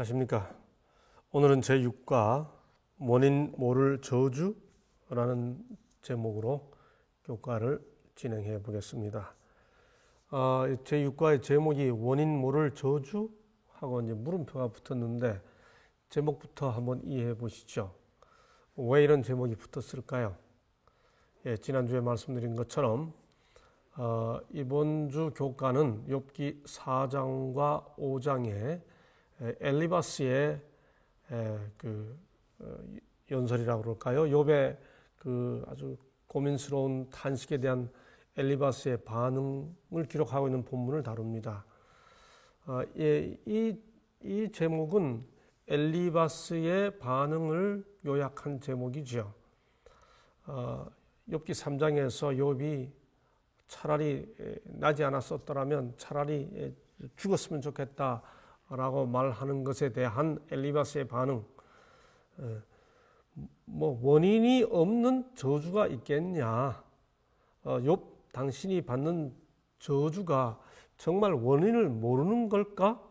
안녕하십니까. 오늘은 제6과 원인 모를 저주라는 제목으로 교과를 진행해 보겠습니다. 제6과의 제목이 원인 모를 저주하고 이제 물음표가 붙었는데 제목부터 한번 이해해 보시죠. 왜 이런 제목이 붙었을까요? 지난주에 말씀드린 것처럼 이번 주 교과는 욥기 4장과 5장의 엘리바스의 연설이라고 그럴까요? 욥의 아주 고민스러운 탄식에 대한 엘리바스의 반응을 기록하고 있는 본문을 다룹니다. 이 제목은 엘리바스의 반응을 요약한 제목이죠. 욥기 3장에서 욥이 차라리 나지 않았었더라면 차라리 죽었으면 좋겠다라고 말하는 것에 대한 엘리바스의 반응. 원인이 없는 저주가 있겠냐? 욥 당신이 받는 저주가 정말 원인을 모르는 걸까?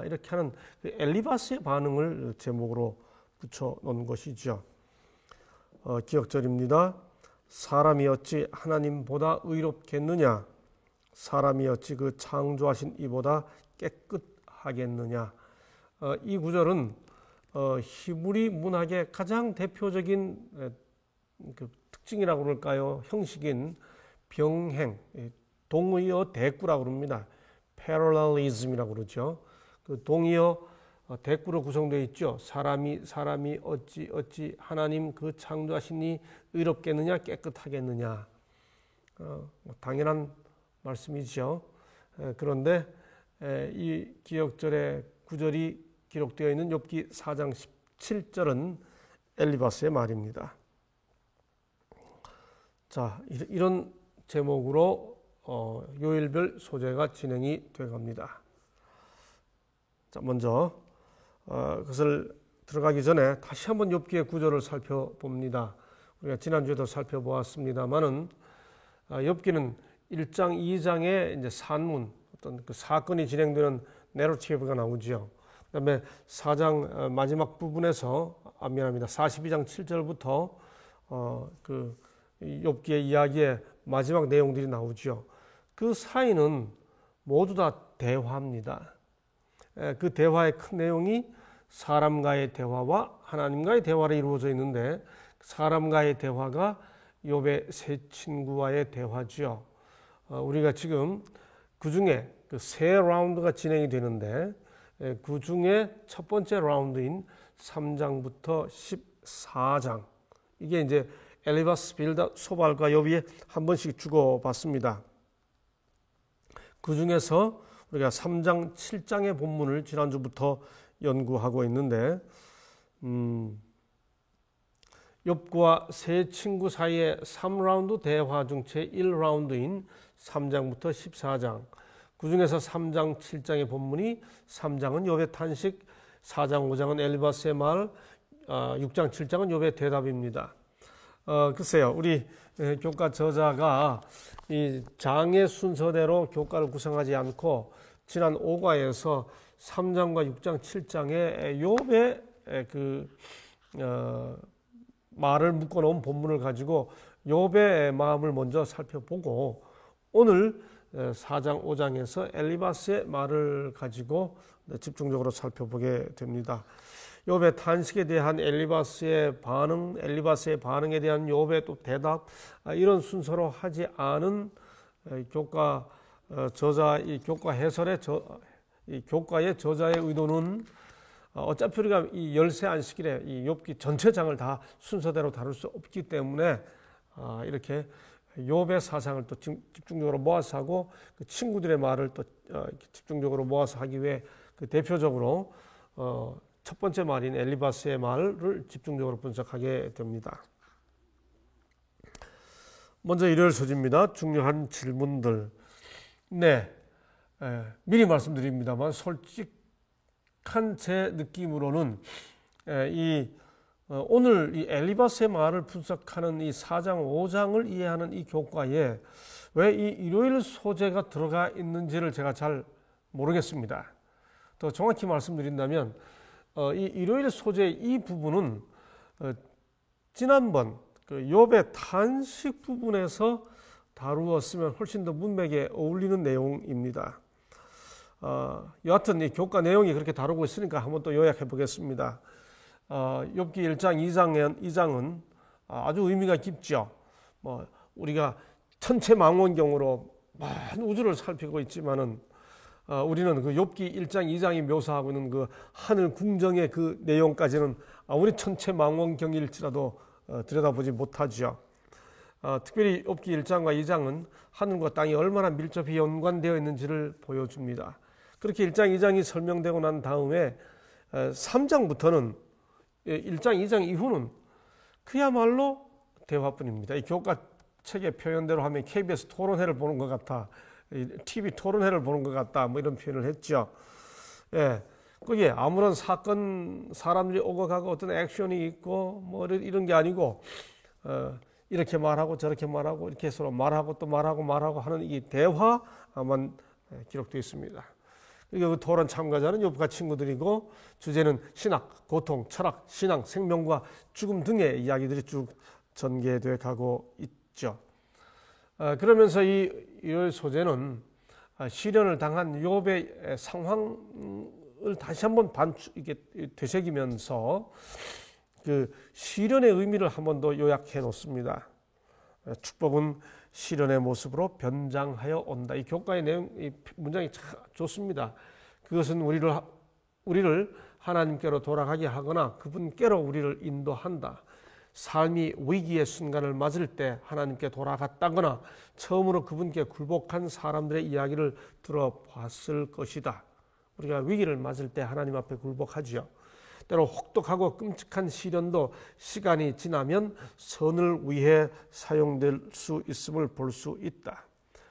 이렇게 하는 엘리바스의 반응을 제목으로 붙여놓은 것이죠. 기억절입니다. 사람이 어찌 하나님보다 의롭겠느냐? 사람이 어찌 그 창조하신 이보다 깨끗하겠느냐? 이 구절은 히브리 문학의 가장 대표적인 특징이라고 그럴까요? 형식인 병행, 동의어 대꾸라고 그럽니다. parallelism이라고 그러죠. 그 동의어 대꾸로 구성되어 있죠. 사람이 어찌 하나님 그 창조하시니 의롭겠느냐 깨끗하겠느냐. 당연한 말씀이죠. 그런데 이 기억절의 구절이 기록되어 있는 욥기 4장 17절은 엘리바스의 말입니다. 자, 이런 제목으로 요일별 소재가 진행이 되어 갑니다. 자, 먼저 그것을 들어가기 전에 다시 한번 욥기의 구절을 살펴봅니다. 우리가 지난주에도 살펴보았습니다만은 욥기는 1장, 2장에 이제 산문, 어떤 그 사건이 진행되는 내러티브가 나오죠. 그다음에 4장 마지막 부분에서 42장 7절부터 욥기의 이야기의 마지막 내용들이 나오죠. 그 사이는 모두 다 대화입니다. 그 대화의 큰 내용이 사람과의 대화와 하나님과의 대화로 이루어져 있는데 사람과의 대화가 욥의 세 친구와의 대화죠. 우리가 지금 그 중에 세 라운드가 진행이 되는데 그 중에 첫 번째 라운드인 3장부터 14장 이게 이제 엘리바스, 빌닷, 소발과 욥이 한 번씩 주고받습니다. 그 중에서 우리가 3장, 7장의 본문을 지난주부터 연구하고 있는데 욥과 세 친구 사이의 3라운드 대화 중 제1라운드인 3장부터 14장 그 중에서 3장, 7장의 본문이 3장은 욥의 탄식, 4장, 5장은 엘리바스의 말, 6장, 7장은 욥의 대답입니다. 글쎄요, 우리 교과 저자가 이 장의 순서대로 교과를 구성하지 않고 지난 5과에서 3장과 6장, 7장에 욥의 말을 묶어놓은 본문을 가지고 욥의 마음을 먼저 살펴보고 오늘 4장, 5장에서 엘리바스의 말을 가지고 집중적으로 살펴보게 됩니다. 욥의 탄식에 대한 엘리바스의 반응, 엘리바스의 반응에 대한 욥의 또 대답, 이런 순서로 하지 않은 교과 저자, 이 교과 해설의 이 교과의 저자의 의도는 어차피 우리가 이 열세 안식일에 이 욥기 전체 장을 다 순서대로 다룰 수 없기 때문에 이렇게 욥의 사상을 또 집중적으로 모아서 하고 그 친구들의 말을 또 집중적으로 모아서 하기 위해 대표적으로 첫 번째 말인 엘리바스의 말을 집중적으로 분석하게 됩니다. 먼저 일요일 소지입니다. 중요한 질문들. 미리 말씀드립니다만 솔직한 제 느낌으로는 오늘 이 엘리바스의 말을 분석하는 이 4장, 5장을 이해하는 이 교과에 왜 이 일요일 소재가 들어가 있는지를 제가 잘 모르겠습니다. 더 정확히 말씀드린다면 이 일요일 소재 이 부분은 지난번 그 욥의 탄식 부분에서 다루었으면 훨씬 더 문맥에 어울리는 내용입니다. 여하튼 이 교과 내용이 그렇게 다루고 있으니까 한번 또 요약해 보겠습니다. 욥기 1장 2장은 아주 의미가 깊죠. 우리가 천체망원경으로 많은 우주를 살피고 있지만은 우리는 그 욥기 1장 2장이 묘사하고 있는 그 하늘 궁정의 그 내용까지는 아무리 천체망원경일지라도 들여다보지 못하죠. 특별히 욥기 1장과 2장은 하늘과 땅이 얼마나 밀접히 연관되어 있는지를 보여줍니다. 그렇게 1장 2장이 설명되고 난 다음에 3장부터는 1장 2장 이후는 그야말로 대화뿐입니다. 이 교과 책의 표현대로 하면 KBS 토론회를 보는 것 같아, TV 토론회를 보는 것 같다, 뭐 이런 표현을 했죠. 예, 그게 아무런 사건, 사람들이 오고 가고 어떤 액션이 있고 뭐 이런 게 아니고 이렇게 말하고 저렇게 말하고 이렇게 서로 말하고 또 말하고 하는 이 대화만 기록되어 있습니다. 그리고 그 토론 참가자는 욥과 친구들이고 주제는 신학, 고통, 철학, 신앙, 생명과 죽음 등의 이야기들이 쭉 전개되어 가고 있죠. 그러면서 이 일요일 소재는 시련을 당한 욥의 상황을 다시 한번 이게 되새기면서 그 시련의 의미를 한 번 더 요약해 놓습니다. 축복은 시련의 모습으로 변장하여 온다. 이 교과의 내용, 이 문장이 참 좋습니다. 그것은 우리를 하나님께로 돌아가게 하거나 그분께로 우리를 인도한다. 삶이 위기의 순간을 맞을 때 하나님께 돌아갔다거나 처음으로 그분께 굴복한 사람들의 이야기를 들어봤을 것이다. 우리가 위기를 맞을 때 하나님 앞에 굴복하지요. 때로 혹독하고 끔찍한 시련도 시간이 지나면 선을 위해 사용될 수 있음을 볼 수 있다.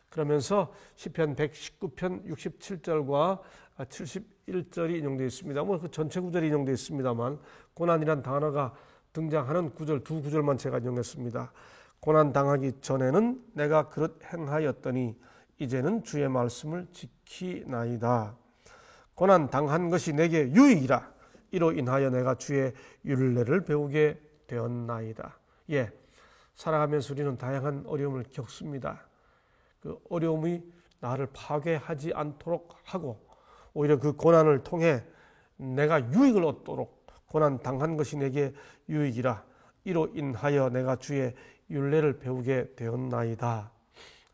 그러면서 시편 119편 67절과 71절이 인용되어 있습니다. 그 전체 구절이 인용되어 있습니다만 고난이란 단어가 등장하는 구절, 두 구절만 제가 인용했습니다. 고난 당하기 전에는 내가 그릇 행하였더니 이제는 주의 말씀을 지키나이다. 고난 당한 것이 내게 유익이라. 이로 인하여 내가 주의 율례를 배우게 되었나이다. 예, 살아가면서 우리는 다양한 어려움을 겪습니다. 그 어려움이 나를 파괴하지 않도록 하고 오히려 그 고난을 통해 내가 유익을 얻도록 고난 당한 것이 내게 유익이라. 이로 인하여 내가 주의 율례를 배우게 되었나이다.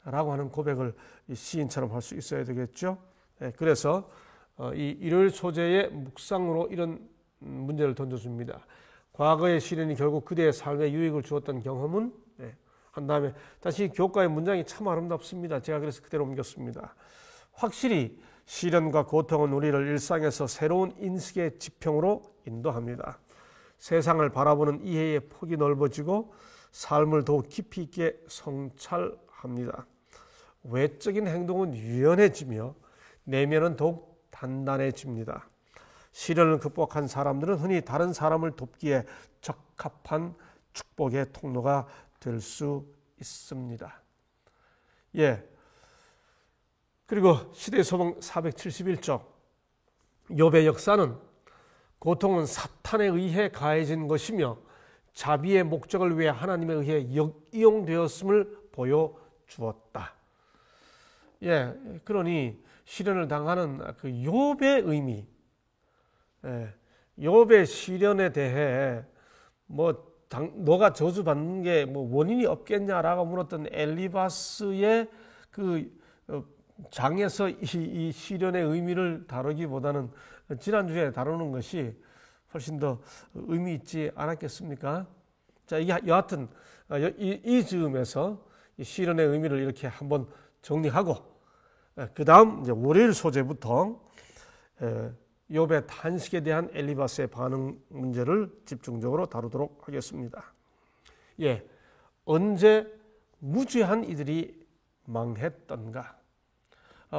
라고 하는 고백을 시인처럼 할 수 있어야 되겠죠. 예, 그래서 이 일요일 소재의 묵상으로 이런 문제를 던져줍니다. 과거의 시련이 결국 그대의 삶에 유익을 주었던 경험은 한 다음에 다시 교과의 문장이 참 아름답습니다. 제가 그래서 그대로 옮겼습니다. 확실히 시련과 고통은 우리를 일상에서 새로운 인식의 지평으로 인도합니다. 세상을 바라보는 이해의 폭이 넓어지고 삶을 더욱 깊이 있게 성찰합니다. 외적인 행동은 유연해지며 내면은 더욱 단단해집니다. 시련을 극복한 사람들은 흔히 다른 사람을 돕기에 적합한 축복의 통로가 될 수 있습니다. 예. 그리고 시대의 소봉 471쪽 욥의 역사는 고통은 사탄에 의해 가해진 것이며 자비의 목적을 위해 하나님에 의해 이용되었음을 보여주었다. 예, 그러니 시련을 당하는 그 욥의 의미, 욥의 시련에 대해 너가 저주받는 게 원인이 없겠냐라고 물었던 엘리바스의 그 장에서 이 시련의 의미를 다루기보다는 지난주에 다루는 것이 훨씬 더 의미 있지 않았겠습니까? 자, 이게 여하튼 이 즈음에서 이 시련의 의미를 이렇게 한번 정리하고 그 다음 이제 월요일 소재부터 욥의 탄식에 대한 엘리바스의 반응 문제를 집중적으로 다루도록 하겠습니다. 예, 언제 무죄한 이들이 망했던가?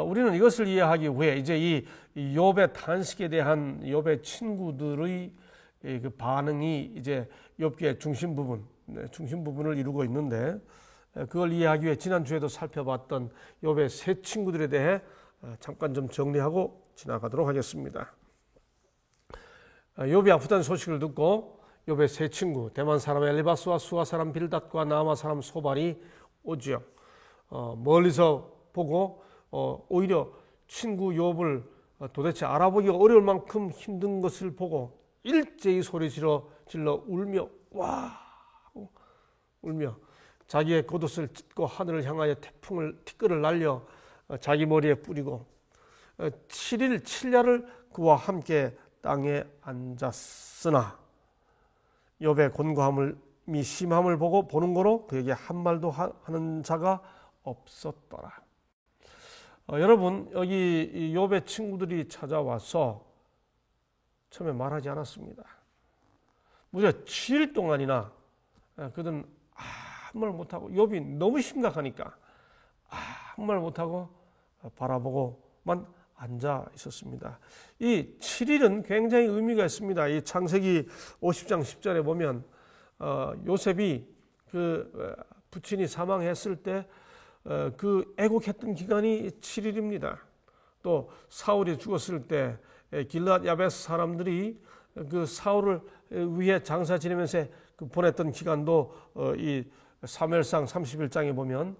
우리는 이것을 이해하기 위해 이제 이 욥의 탄식에 대한 욥의 친구들의 그 반응이 이제 욥기의 중심 부분을 이루고 있는데 그걸 이해하기 위해 지난주에도 살펴봤던 욥의 세 친구들에 대해 잠깐 좀 정리하고 지나가도록 하겠습니다. 욥이 아프다는 소식을 듣고 욥의 세 친구 대만 사람 엘리바스와 수아 사람 빌닷과 나아마 사람 소발이 오지요. 멀리서 보고 오히려 친구 욥을 도대체 알아보기 어려울 만큼 힘든 것을 보고 일제히 소리 질러 울며 울며 자기의 겉옷을 찢고 하늘을 향하여 티끌을 날려 자기 머리에 뿌리고 7일 7야를 그와 함께 땅에 앉았으나 욥의 곤고함을 심함을 보는 거로 그에게 한 말도 하는 자가 없었더라. 여러분, 여기 욥의 친구들이 찾아와서 처음에 말하지 않았습니다. 무려 7일 동안이나 그들은 아무 말 못하고, 욥이 너무 심각하니까 아무 말 못하고 바라보고만 앉아 있었습니다. 이 7일은 굉장히 의미가 있습니다. 이 창세기 50장 10절에 보면 요셉이 그 부친이 사망했을 때 그 애곡했던 기간이 7일입니다. 또 사울이 죽었을 때 길르앗 야베스 사람들이 그 사울을 위해 장사 지내면서 보냈던 기간도 이 사무엘상 31장에 보면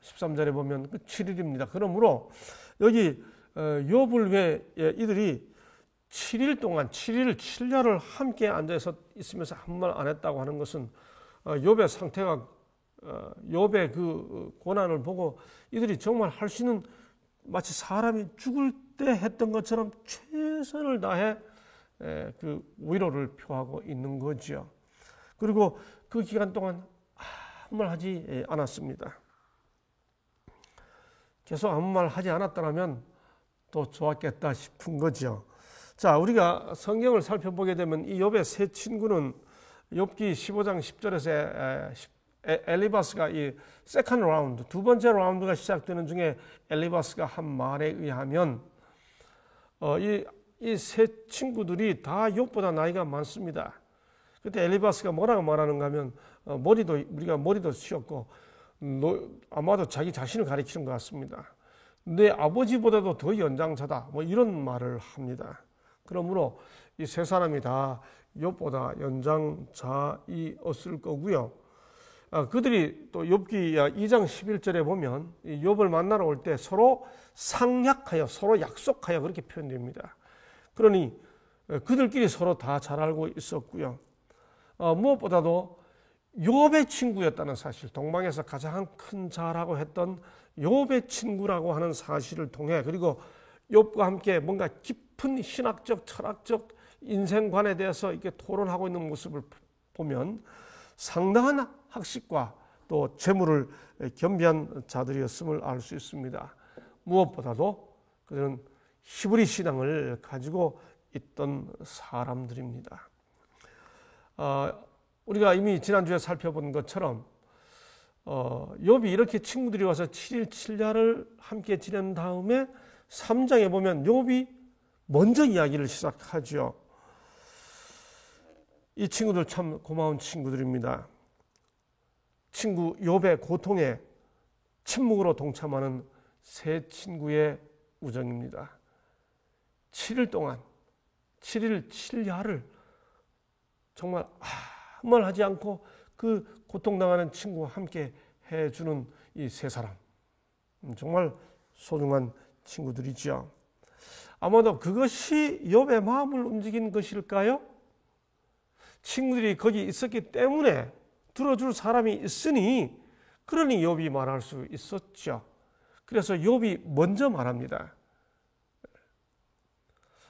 13절에 보면 그 7일입니다. 그러므로 여기 욥을 위해 이들이 7일 동안 7일 7야를 함께 앉아서 있으면서 아무 말 안 했다고 하는 것은 욥의 상태가 욥의 그 고난을 보고 이들이 정말 할 수 있는 마치 사람이 죽을 때 했던 것처럼 최선을 다해 그 위로를 표하고 있는 거지요. 그리고 그 기간 동안 아무 말 하지 않았습니다. 계속 아무 말 하지 않았더라면 또 좋았겠다 싶은 거죠. 자, 우리가 성경을 살펴보게 되면 이 욥의 세 친구는 욥기 15장 10절에서 엘리바스가 이 세컨드 라운드, 두 번째 라운드가 시작되는 중에 엘리바스가 한 말에 의하면 이 세 친구들이 다 욥보다 나이가 많습니다. 그때 엘리바스가 뭐라고 말하는가 하면 우리가 머리도 씌었고 아마도 자기 자신을 가리키는 것 같습니다. 내 아버지보다도 더 연장자다, 뭐 이런 말을 합니다. 그러므로 이 세 사람이 다 욥보다 연장자이었을 거고요. 그들이 또 욥기 2장 11절에 보면 욥을 만나러 올 때 서로 상약하여, 서로 약속하여 그렇게 표현됩니다. 그러니 그들끼리 서로 다 잘 알고 있었고요. 무엇보다도 욥의 친구였다는 사실, 동방에서 가장 큰 자라고 했던 욥의 친구라고 하는 사실을 통해, 그리고 욥과 함께 뭔가 깊은 신학적, 철학적 인생관에 대해서 이렇게 토론하고 있는 모습을 보면 상당한 학식과 또 재물을 겸비한 자들이었음을 알 수 있습니다. 무엇보다도 그들은 히브리 신앙을 가지고 있던 사람들입니다. 우리가 이미 지난주에 살펴본 것처럼 욥이 이렇게 친구들이 와서 7일 7야를 함께 지낸 다음에 3장에 보면 욥이 먼저 이야기를 시작하죠. 이 친구들 참 고마운 친구들입니다. 친구 욥의 고통에 침묵으로 동참하는 세 친구의 우정입니다. 7일 동안 7일 7야를 정말 아무 말 하지 않고 그 고통당하는 친구와 함께 해주는 이 세 사람, 정말 소중한 친구들이죠. 아마도 그것이 욥의 마음을 움직인 것일까요? 친구들이 거기 있었기 때문에 들어줄 사람이 있으니, 그러니 욥이 말할 수 있었죠. 그래서 욥이 먼저 말합니다.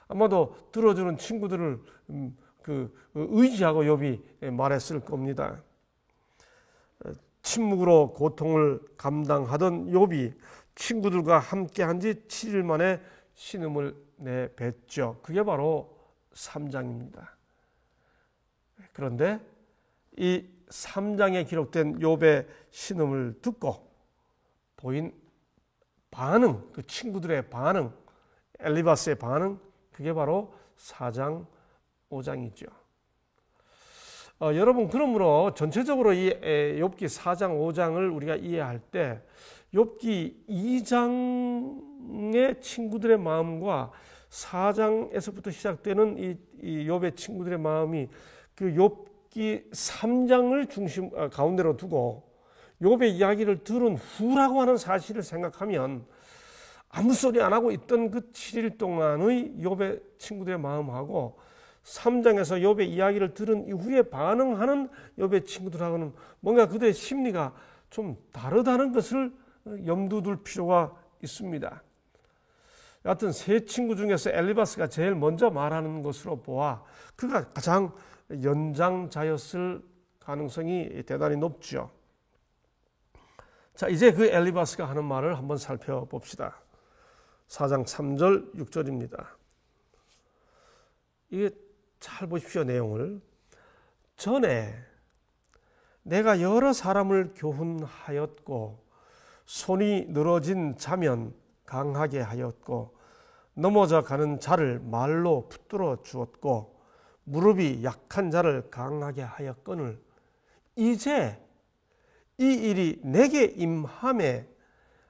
아마도 들어주는 친구들을 의지하고 욥이 말했을 겁니다. 침묵으로 고통을 감당하던 욥이 친구들과 함께한 지 7일 만에 신음을 내뱉죠. 그게 바로 3장입니다. 그런데 이 3장에 기록된 욥의 신음을 듣고 보인 반응, 그 친구들의 반응, 엘리바스의 반응, 그게 바로 4장 5장이죠. 여러분, 그러므로 전체적으로 이 욥기 4장 5장을 우리가 이해할 때 욥기 2장의 친구들의 마음과 4장에서부터 시작되는 이 욥의 친구들의 마음이 그 욥기 3장을 가운데로 두고 욥의 이야기를 들은 후라고 하는 사실을 생각하면 아무 소리 안 하고 있던 그 7일 동안의 욥의 친구들의 마음하고 3장에서 욥의 이야기를 들은 이후에 반응하는 욥의 친구들하고는 뭔가 그들의 심리가 좀 다르다는 것을 염두 둘 필요가 있습니다. 여하튼 세 친구 중에서 엘리바스가 제일 먼저 말하는 것으로 보아 그가 가장 연장자였을 가능성이 대단히 높죠. 자, 이제 그 엘리바스가 하는 말을 한번 살펴봅시다. 4장 3절 6절입니다. 이게 잘 보십시오. 내용을. 전에 내가 여러 사람을 교훈하였고 손이 늘어진 자면 강하게 하였고 넘어져 가는 자를 말로 붙들어 주었고 무릎이 약한 자를 강하게 하였거늘 이제 이 일이 내게 임함에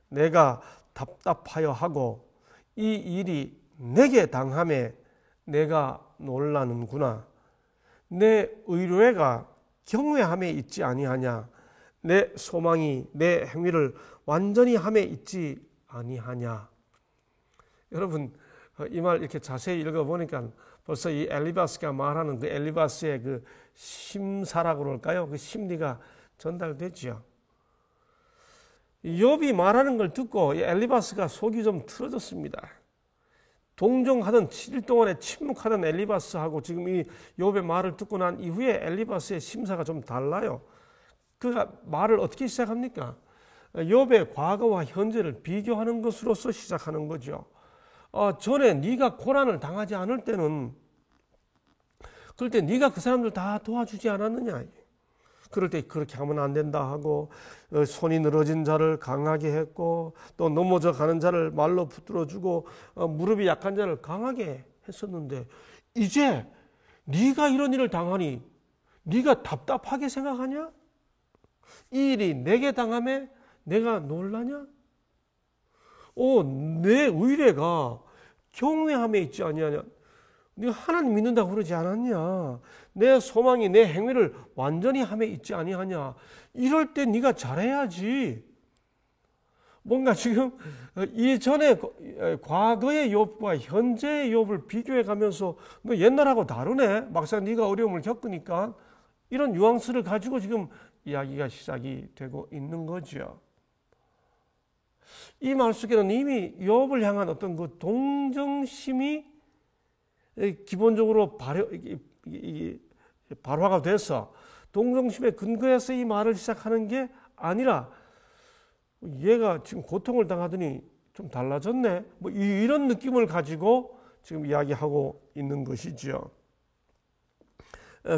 내가 답답하여 하고 이 일이 내게 당함에 내가 놀라는구나. 내 의뢰가 경외함에 있지 아니하냐. 내 소망이 내 행위를 완전히 함에 있지 아니하냐. 여러분 이 말 이렇게 자세히 읽어보니까 벌써 이 엘리바스가 말하는 그 엘리바스의 그 심사라고 그럴까요? 그 심리가 전달되죠. 욥이 말하는 걸 듣고 이 엘리바스가 속이 좀 틀어졌습니다. 동정하던 7일 동안에 침묵하던 엘리바스하고 지금 이 욥의 말을 듣고 난 이후에 엘리바스의 심사가 좀 달라요. 그가 말을 어떻게 시작합니까? 욥의 과거와 현재를 비교하는 것으로서 시작하는 거죠. 전에 네가 고난을 당하지 않을 때는 그럴 때 네가 그 사람들 다 도와주지 않았느냐. 그럴 때 그렇게 하면 안 된다 하고 손이 늘어진 자를 강하게 했고 또 넘어져 가는 자를 말로 붙들어주고 무릎이 약한 자를 강하게 했었는데 이제 네가 이런 일을 당하니 네가 답답하게 생각하냐? 이 일이 내게 당함에 내가 놀라냐? 내 의뢰가 경외함에 있지 아니하냐? 네가 하나님 믿는다고 그러지 않았냐? 내 소망이 내 행위를 완전히 함에 있지 아니하냐? 이럴 때 네가 잘해야지. 뭔가 지금 이전에 과거의 욥과 현재의 욥을 비교해 가면서 너 옛날하고 다르네. 막상 네가 어려움을 겪으니까 이런 뉘앙스를 가지고 지금 이야기가 시작이 되고 있는 거죠. 이 말 속에는 이미 욥을 향한 어떤 그 동정심이 기본적으로 발화가 돼서 동정심에 근거해서 이 말을 시작하는 게 아니라 얘가 지금 고통을 당하더니 좀 달라졌네. 뭐 이런 느낌을 가지고 지금 이야기하고 있는 것이죠.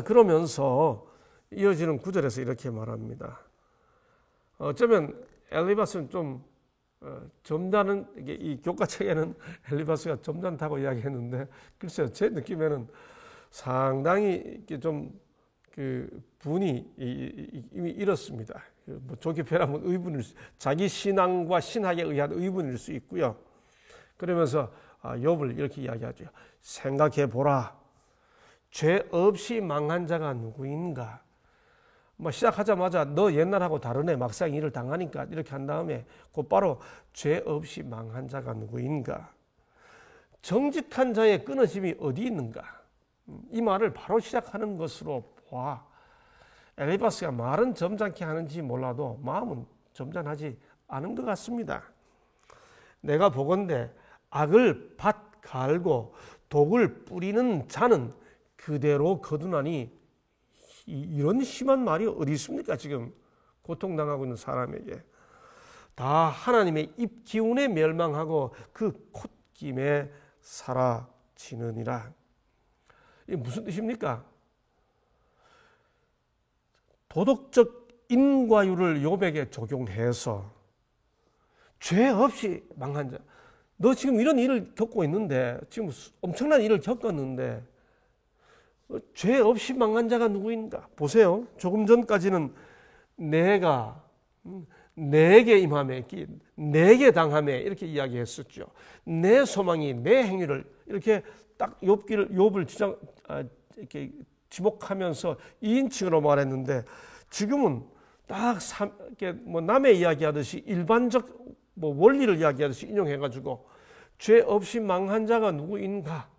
그러면서 이어지는 구절에서 이렇게 말합니다. 어쩌면 엘리바스는 좀 점잖은, 이 교과책에는 엘리바스가 점잖다고 이야기했는데 글쎄요, 제 느낌에는 상당히 이렇게 좀 그 분이 이미 잃었습니다. 뭐 좋게 표현하면 의분일 자기 신앙과 신학에 의한 의분일 수 있고요. 그러면서 욥을 이렇게 이야기하죠. 생각해 보라. 죄 없이 망한 자가 누구인가? 뭐 시작하자마자 너 옛날하고 다르네. 막상 일을 당하니까 이렇게 한 다음에 곧바로 죄 없이 망한 자가 누구인가? 정직한 자의 끊어짐이 어디 있는가? 이 말을 바로 시작하는 것으로 봐. 엘리바스가 말은 점잖게 하는지 몰라도 마음은 점잖하지 않은 것 같습니다. 내가 보건대 악을 밭 갈고 독을 뿌리는 자는 그대로 거두나니 이런 심한 말이 어디 있습니까? 지금 고통당하고 있는 사람에게. 다 하나님의 입 기운에 멸망하고 그 콧김에 사라지느니라. 이게 무슨 뜻입니까? 도덕적 인과율을 욥에게 적용해서 죄 없이 망한 자. 너 지금 이런 일을 겪고 있는데, 지금 엄청난 일을 겪었는데 죄 없이 망한 자가 누구인가? 보세요. 조금 전까지는 내가 내게 임함에, 내게 당함에 이렇게 이야기했었죠. 내 소망이 내 행위를 이렇게 딱 욥을 이렇게 지목하면서 2인칭으로 말했는데, 지금은 딱 이렇게 뭐 남의 이야기하듯이 일반적 뭐 원리를 이야기하듯이 인용해가지고 죄 없이 망한 자가 누구인가?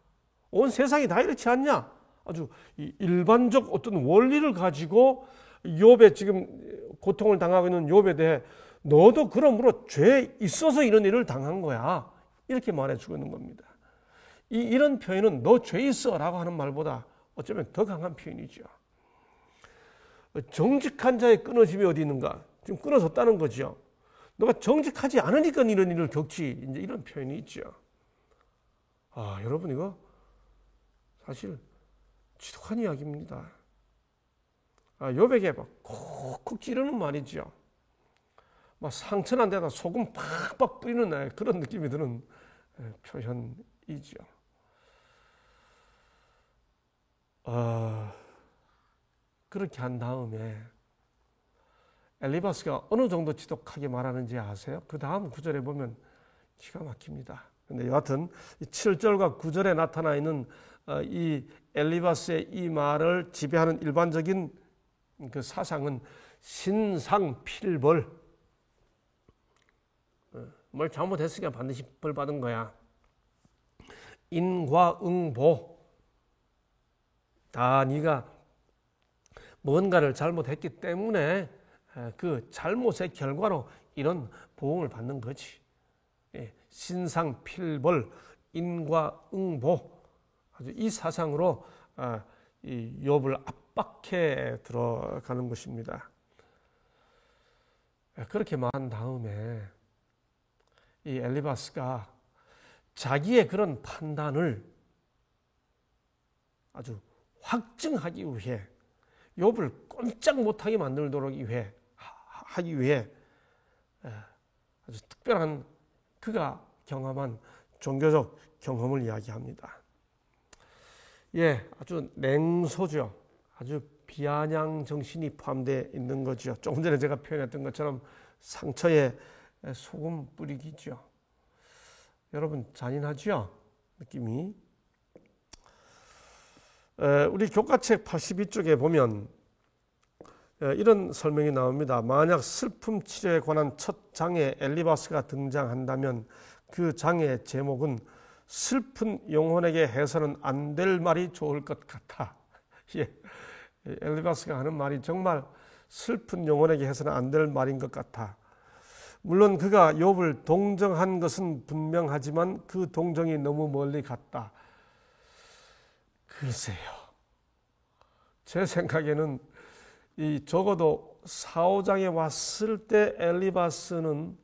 온 세상이 다 이렇지 않냐? 아주 일반적 어떤 원리를 가지고 욥의 지금 고통을 당하고 있는 욥에 대해 너도 그러므로 죄 있어서 이런 일을 당한 거야. 이렇게 말해주고 있는 겁니다. 이런 표현은 너 죄 있어 라고 하는 말보다 어쩌면 더 강한 표현이죠. 정직한 자의 끊어짐이 어디 있는가? 지금 끊어졌다는 거죠. 너가 정직하지 않으니까 이런 일을 겪지. 이제 이런 표현이 있죠. 여러분, 이거 사실 지독한 이야기입니다. 욥에게 막 콕콕 찌르는 말이죠. 막 상처난 데다 소금 팍팍 뿌리는 그런 느낌이 드는 표현이죠. 그렇게 한 다음에 엘리바스가 어느 정도 지독하게 말하는지 아세요? 그 다음 구절에 보면 기가 막힙니다. 근데 여하튼 7절과 9절에 나타나 있는 이 엘리바스의 이 말을 지배하는 일반적인 그 사상은 신상필벌. 뭘 잘못했으니까 반드시 벌 받은 거야. 인과응보. 다 네가 뭔가를 잘못했기 때문에 그 잘못의 결과로 이런 보응을 받는 거지. 신상필벌, 인과응보. 아주 이 사상으로 이 욥을 압박해 들어가는 것입니다. 그렇게 말한 다음에 이 엘리바스가 자기의 그런 판단을 아주 확증하기 위해 욥을 꼼짝 못하게 만들도록 하기 위해 아주 특별한 그가 경험한 종교적 경험을 이야기합니다. 아주 냉소죠. 아주 비아냥 정신이 포함되어 있는 거죠. 조금 전에 제가 표현했던 것처럼 상처에 소금 뿌리기죠. 여러분, 잔인하죠? 느낌이. 우리 교과책 82쪽에 보면 이런 설명이 나옵니다. 만약 슬픔 치료에 관한 첫 장에 엘리바스가 등장한다면 그 장의 제목은 슬픈 영혼에게 해서는 안 될 말이 좋을 것 같아. 엘리바스가 하는 말이 정말 슬픈 영혼에게 해서는 안 될 말인 것 같아. 물론 그가 욥을 동정한 것은 분명하지만 그 동정이 너무 멀리 갔다. 글쎄요. 제 생각에는 적어도 4, 5장에 왔을 때 엘리바스는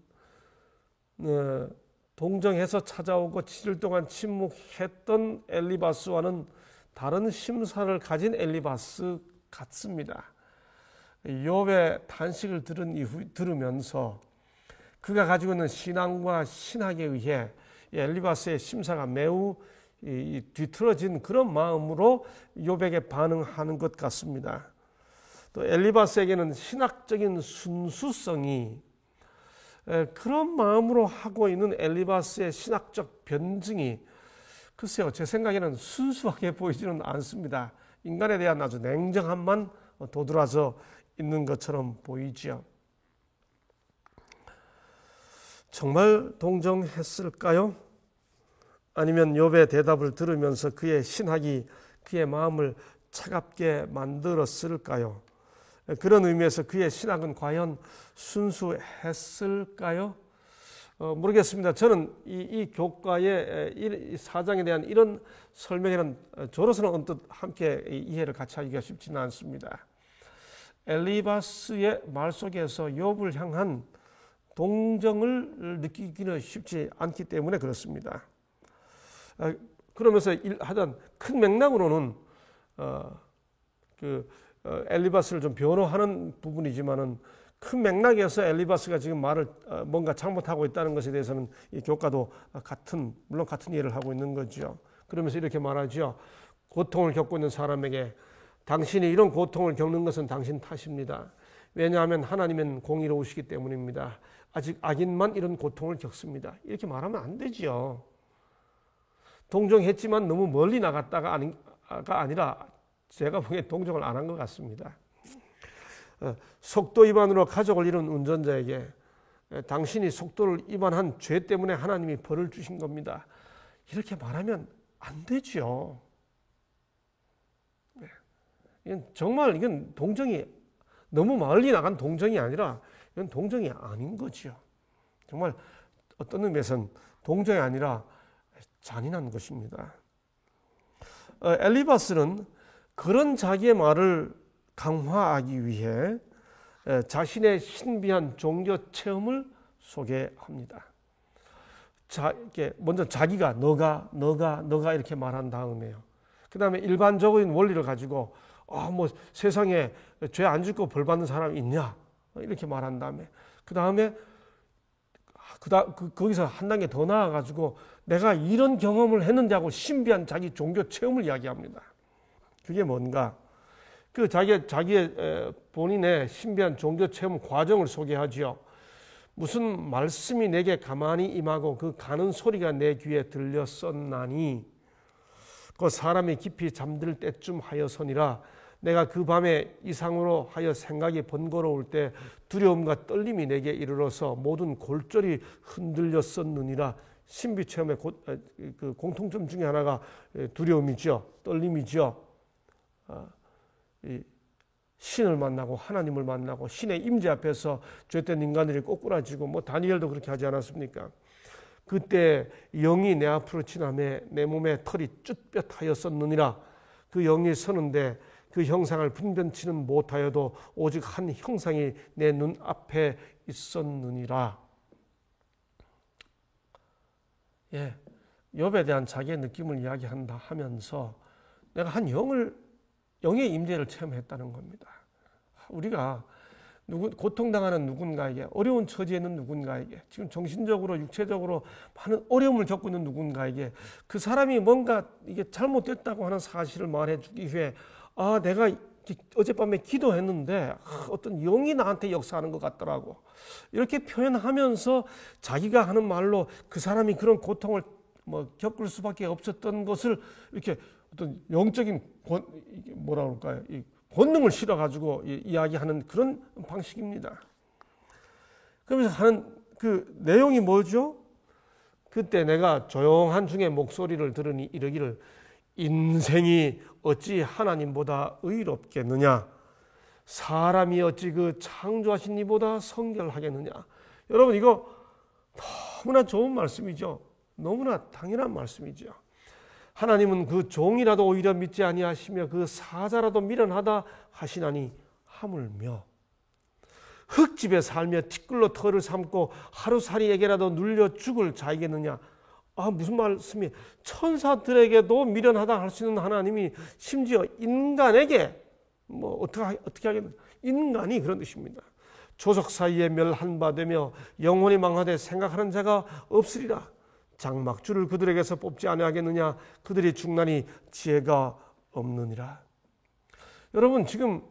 동정해서 찾아오고 7일 동안 침묵했던 엘리바스와는 다른 심사를 가진 엘리바스 같습니다. 욥의 탄식을 들으면서 그가 가지고 있는 신앙과 신학에 의해 엘리바스의 심사가 매우 뒤틀어진 그런 마음으로 욥에게 반응하는 것 같습니다. 또 엘리바스에게는 신학적인 순수성이 그런 마음으로 하고 있는 엘리바스의 신학적 변증이 글쎄요, 제 생각에는 순수하게 보이지는 않습니다. 인간에 대한 아주 냉정함만 도드라져 있는 것처럼 보이죠. 정말 동정했을까요? 아니면 욥의 대답을 들으면서 그의 신학이 그의 마음을 차갑게 만들었을까요? 그런 의미에서 그의 신학은 과연 순수했을까요? 모르겠습니다. 저는 이 교과의 이 사장에 대한 이런 설명에는 저로서는 언뜻 함께 이해를 같이 하기가 쉽지는 않습니다. 엘리바스의 말 속에서 욥을 향한 동정을 느끼기는 쉽지 않기 때문에 그렇습니다. 그러면서 하던 큰 맥락으로는 엘리바스를 좀 변호하는 부분이지만은 큰 맥락에서 엘리바스가 지금 말을 뭔가 잘못하고 있다는 것에 대해서는 이 교과도 물론 같은 이해를 하고 있는 거죠. 그러면서 이렇게 말하죠. 고통을 겪고 있는 사람에게 당신이 이런 고통을 겪는 것은 당신 탓입니다. 왜냐하면 하나님은 공의로우시기 때문입니다. 아직 악인만 이런 고통을 겪습니다. 이렇게 말하면 안 되지요. 동정했지만 너무 멀리 나갔다가 아니라 제가 보기엔 동정을 안 한 것 같습니다. 속도 위반으로 가족을 잃은 운전자에게 당신이 속도를 위반한 죄 때문에 하나님이 벌을 주신 겁니다. 이렇게 말하면 안 되죠. 이건 동정이 너무 멀리 나간 동정이 아니라 이건 동정이 아닌 거죠. 정말 어떤 의미에서는 동정이 아니라 잔인한 것입니다. 엘리바스는 그런 자기의 말을 강화하기 위해 자신의 신비한 종교 체험을 소개합니다. 먼저 자기가 너가 이렇게 말한 다음에요. 그 다음에 일반적인 원리를 가지고 세상에 죄 안 짓고 벌 받는 사람이 있냐 이렇게 말한 다음에 그 다음에 거기서 한 단계 더 나아가지고 내가 이런 경험을 했는데 하고 신비한 자기 종교 체험을 이야기합니다. 그게 뭔가? 자기의 본인의 신비한 종교 체험 과정을 소개하지요. 무슨 말씀이 내게 가만히 임하고 그 가는 소리가 내 귀에 들렸었나니 그 사람이 깊이 잠들 때쯤 하여서니라. 내가 그 밤에 이상으로 하여 생각이 번거로울 때 두려움과 떨림이 내게 이르러서 모든 골절이 흔들렸었느니라. 신비 체험의 그 공통점 중에 하나가 두려움이죠. 떨림이죠. 신을 만나고 하나님을 만나고 신의 임재 앞에서 죄된 인간들이 꼬꾸라지고 다니엘도 그렇게 하지 않았습니까? 그때 영이 내 앞으로 지나매 내 몸에 털이 쭈뼛하였었느니라. 그 영이 서는데 그 형상을 분변치는 못하여도 오직 한 형상이 내 눈앞에 있었느니라. 욥에 대한 자기의 느낌을 이야기한다 하면서 내가 한 영의 임재를 체험했다는 겁니다. 우리가 고통당하는 누군가에게, 어려운 처지에 있는 누군가에게, 지금 정신적으로 육체적으로 많은 어려움을 겪고 있는 누군가에게 그 사람이 뭔가 이게 잘못됐다고 하는 사실을 말해주기 위해 내가 어젯밤에 기도했는데 어떤 영이 나한테 역사하는 것 같더라고. 이렇게 표현하면서 자기가 하는 말로 그 사람이 그런 고통을 겪을 수밖에 없었던 것을 이렇게 어떤 영적인 본능을 실어가지고 이야기하는 그런 방식입니다. 그러면서 하는 그 내용이 뭐죠? 그때 내가 조용한 중에 목소리를 들으니 이르기를 인생이 어찌 하나님보다 의롭겠느냐? 사람이 어찌 그 창조하신 이보다 성결하겠느냐? 여러분 이거 너무나 좋은 말씀이죠. 너무나 당연한 말씀이죠. 하나님은 그 종이라도 오히려 믿지 아니하시며 그 사자라도 미련하다 하시나니 하물며 흙집에 살며 티끌로 털을 삼고 하루살이에게라도 눌려 죽을 자이겠느냐. 무슨 말씀이? 천사들에게도 미련하다 할 수 있는 하나님이 심지어 인간에게 어떻게 하겠느냐. 인간이 그런 뜻입니다. 조석 사이에 멸한 바 되며 영원히 망하되 생각하는 자가 없으리라. 장막주를 그들에게서 뽑지 아니하겠느냐. 그들이 죽나니 지혜가 없느니라. 여러분 지금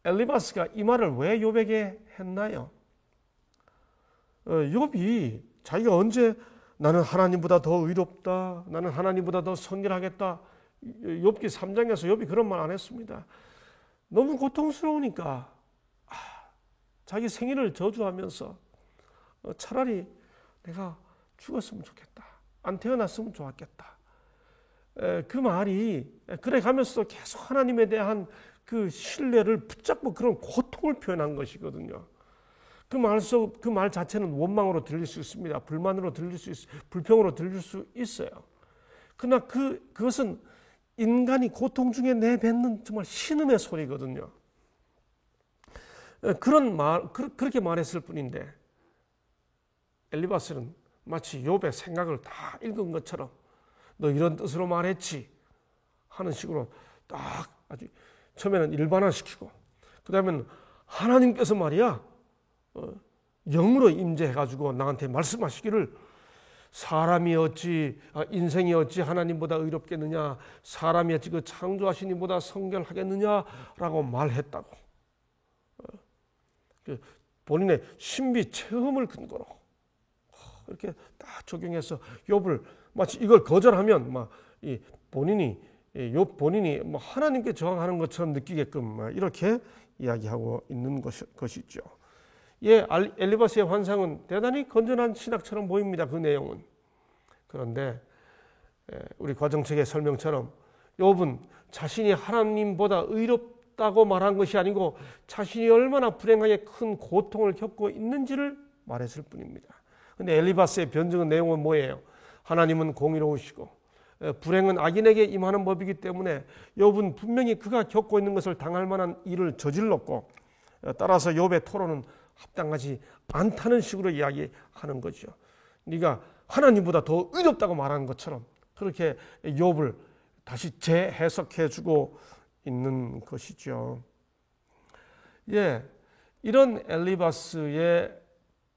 엘리바스가 이 말을 왜 욥에게 했나요? 욥이 자기가 언제 나는 하나님보다 더 의롭다, 나는 하나님보다 더 성결하겠다, 욥기 3장에서 욥이 그런 말 안 했습니다. 너무 고통스러우니까 자기 생일을 저주하면서 차라리 내가 죽었으면 좋겠다, 안 태어났으면 좋았겠다. 그 말이 그래 가면서도 계속 하나님에 대한 그 신뢰를 붙잡고 그런 고통을 표현한 것이거든요. 그 말 자체는 원망으로 들릴 수 있습니다. 불만으로 들릴 수 있어요. 불평으로 들릴 수 있어요. 그러나 그것은 인간이 고통 중에 내뱉는 정말 신음의 소리거든요. 그렇게 말했을 뿐인데 엘리바스는 마치 욥의 생각을 다 읽은 것처럼 너 이런 뜻으로 말했지 하는 식으로 딱 아주 처음에는 일반화시키고 그 다음에는 하나님께서 말이야 영으로 임재해가지고 나한테 말씀하시기를 사람이 어찌 인생이 어찌 하나님보다 의롭겠느냐, 사람이 어찌 그 창조하신 이보다 성결하겠느냐라고 말했다고. 본인의 신비 체험을 근거로 이렇게 딱 적용해서 욥을 마치 이걸 거절하면 막 이 본인이 뭐 하나님께 저항하는 것처럼 느끼게끔 이렇게 이야기하고 있는 것이죠. 예, 엘리바스의 환상은 대단히 건전한 신학처럼 보입니다. 그 내용은. 그런데 우리 과정책의 설명처럼 욥은 자신이 하나님보다 의롭다고 말한 것이 아니고 자신이 얼마나 불행하게 큰 고통을 겪고 있는지를 말했을 뿐입니다. 그런데 엘리바스의 변증의 내용은 뭐예요? 하나님은 공의로우시고 불행은 악인에게 임하는 법이기 때문에 욥은 분명히 그가 겪고 있는 것을 당할 만한 일을 저질렀고 따라서 욥의 토론은 합당하지 않다는 식으로 이야기하는 거죠. 네가 하나님보다 더 의롭다고 말하는 것처럼 그렇게 욥을 다시 재해석해주고 있는 것이죠. 예, 이런 엘리바스의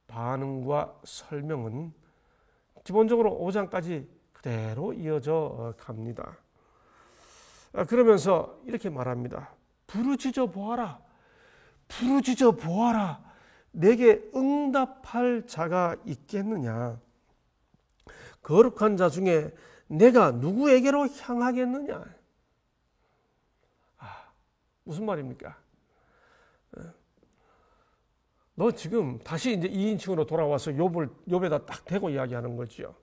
반응과 설명은 기본적으로 5장까지 그대로 이어져 갑니다. 그러면서 이렇게 말합니다. 부르짖어 보아라. 부르짖어 보아라. 내게 응답할 자가 있겠느냐. 거룩한 자 중에 내가 누구에게로 향하겠느냐. 무슨 말입니까? 너 지금 다시 이제 2인칭으로 돌아와서 욥에다 딱 대고 이야기하는 거죠.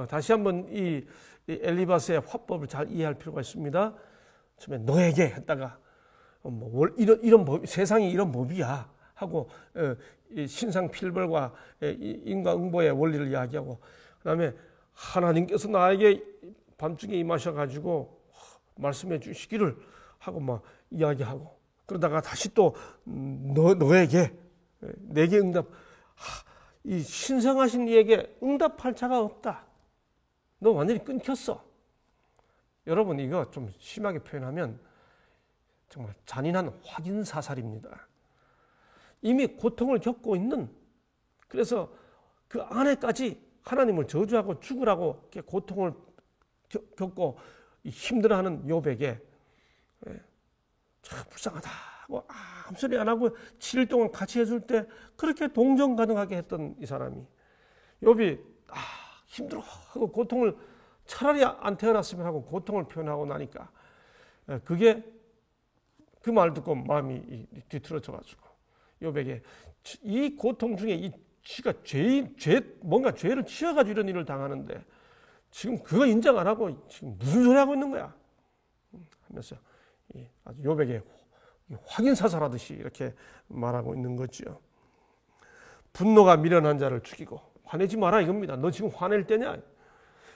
다시 한번 이 엘리바스의 화법을 잘 이해할 필요가 있습니다. 처음에 너에게 했다가 이런 법, 세상이 이런 법이야 하고 신상필벌과 인과응보의 원리를 이야기하고 그다음에 하나님께서 나에게 밤중에 임하셔가지고 말씀해 주시기를 하고 막 이야기하고 그러다가 다시 또 너에게 내게 응답 이 신성하신 이에게 응답할 자가 없다. 너 완전히 끊겼어. 여러분 이거 좀 심하게 표현하면 정말 잔인한 확인사살입니다. 이미 고통을 겪고 있는 그래서 그 안에까지 하나님을 저주하고 죽으라고 고통을 겪고 힘들어하는 욥에게 참 불쌍하다고 아무 소리 안 하고 7일 동안 같이 해줄 때 그렇게 동정 가능하게 했던 이 사람이 욥이 힘들어 하고 고통을 차라리 안 태어났으면 하고 고통을 표현하고 나니까 그게 그 말 듣고 마음이 뒤틀어져가지고 욥에게 이 고통 중에 이 지가 뭔가 죄를 지어가지고 이런 일을 당하는데 지금 그거 인정 안 하고 지금 무슨 소리 하고 있는 거야 하면서 아주 욥에게 확인사살하듯이 이렇게 말하고 있는 거죠. 분노가 미련한 자를 죽이고 화내지 마라 이겁니다. 너 지금 화낼 때냐?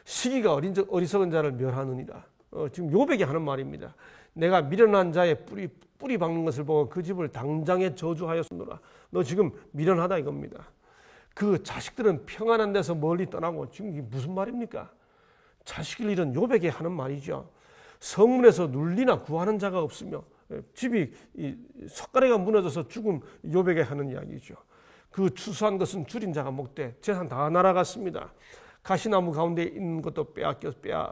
시기가 어리석은 자를 멸하느니라. 지금 욥에게 하는 말입니다. 내가 미련한 자의 뿌리 박는 것을 보고 그 집을 당장에 저주하였으노라. 너 지금 미련하다 이겁니다. 그 자식들은 평안한 데서 멀리 떠나고 지금 이게 무슨 말입니까? 자식을 잃은 욥에게 하는 말이죠. 성문에서 눌리나 구하는 자가 없으며 집이 석가래가 무너져서 죽은 욥에게 하는 이야기죠. 그 추수한 것은 줄인 자가 먹되 재산 다 날아갔습니다. 가시나무 가운데 있는 것도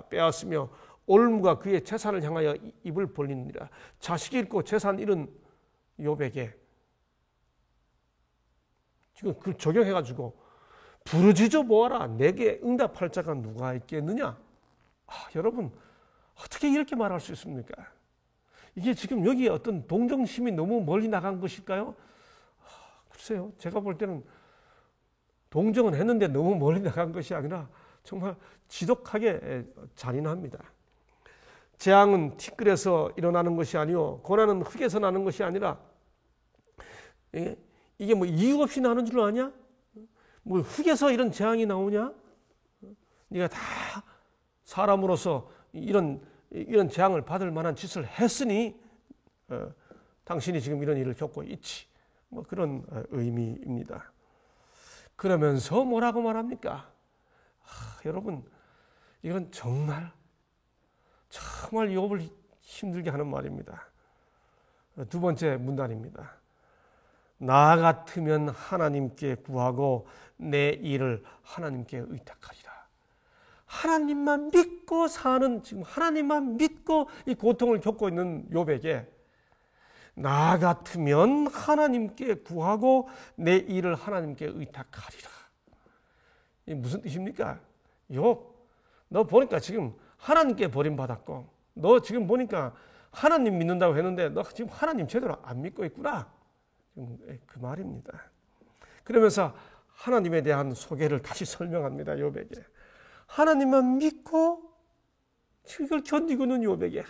빼앗으며 올무가 그의 재산을 향하여 입을 벌리느니라. 자식 잃고 재산 잃은 욥에게 지금 그걸 적용해가지고 부르짖어 보아라. 내게 응답할 자가 누가 있겠느냐. 여러분 어떻게 이렇게 말할 수 있습니까? 이게 지금 여기에 어떤 동정심이 너무 멀리 나간 것일까요? 글쎄요. 제가 볼 때는 동정은 했는데 너무 멀리 나간 것이 아니라 정말 지독하게 잔인합니다. 재앙은 티끌에서 일어나는 것이 아니요 고난은 흙에서 나는 것이 아니라 이게 뭐 이유 없이 나는 줄 아냐? 뭐 흙에서 이런 재앙이 나오냐? 네가 다 사람으로서 이런 재앙을 받을 만한 짓을 했으니 당신이 지금 이런 일을 겪고 있지. 뭐 그런 의미입니다. 그러면서 뭐라고 말합니까? 여러분 이건 정말 욥을 힘들게 하는 말입니다. 두 번째 문단입니다. 나 같으면 하나님께 구하고 내 일을 하나님께 의탁하리라. 하나님만 믿고 사는 지금 하나님만 믿고 이 고통을 겪고 있는 욥에게 나 같으면 하나님께 구하고 내 일을 하나님께 의탁하리라. 이게 무슨 뜻입니까? 욥, 너 보니까 지금 하나님께 버림받았고 너 지금 보니까 하나님 믿는다고 했는데 너 지금 하나님 제대로 안 믿고 있구나. 그 말입니다. 그러면서 하나님에 대한 소개를 다시 설명합니다. 욥에게. 하나님만 믿고 지금 이걸 견디고 있는 욥에게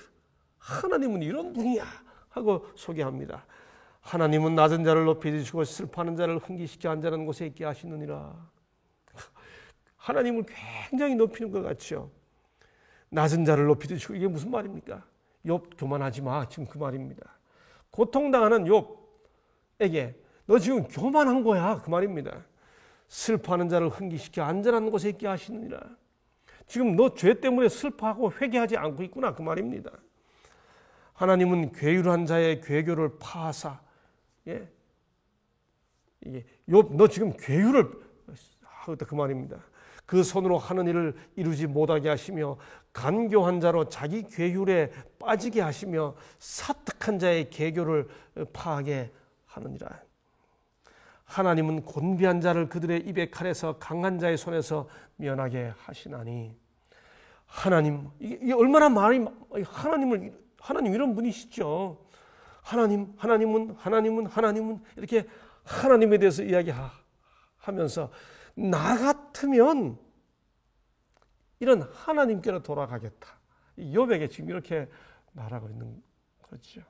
하나님은 이런 분이야 하고 소개합니다. 하나님은 낮은 자를 높이 드시고 슬퍼하는 자를 흥기시켜 앉아있는 곳에 있게 하시느니라. 하나님을 굉장히 높이는 것 같죠. 낮은 자를 높이 드시고 이게 무슨 말입니까? 욥 교만하지 마. 지금 그 말입니다. 고통당하는 욥에게 너 지금 교만한 거야. 그 말입니다. 슬퍼하는 자를 흥기시켜 안전한 곳에 있게 하시느니라. 지금 너 죄 때문에 슬퍼하고 회개하지 않고 있구나. 그 말입니다. 하나님은 괴율한 자의 괴교를 파하사. 예. 욥 너 지금 괴율을 하겠다. 그 말입니다. 그 손으로 하는 일을 이루지 못하게 하시며 간교한 자로 자기 괴율에 빠지게 하시며 사특한 자의 계교를 파하게 하느니라. 하나님은 곤비한 자를 그들의 입의 칼에서 강한 자의 손에서 면하게 하시나니. 하나님, 이게 얼마나 말이 하나님 이런 분이시죠. 하나님은 이렇게 하나님에 대해서 이야기하면서 나 같으면 이런 하나님께로 돌아가겠다. 욥에게 지금 이렇게 말하고 있는 거죠.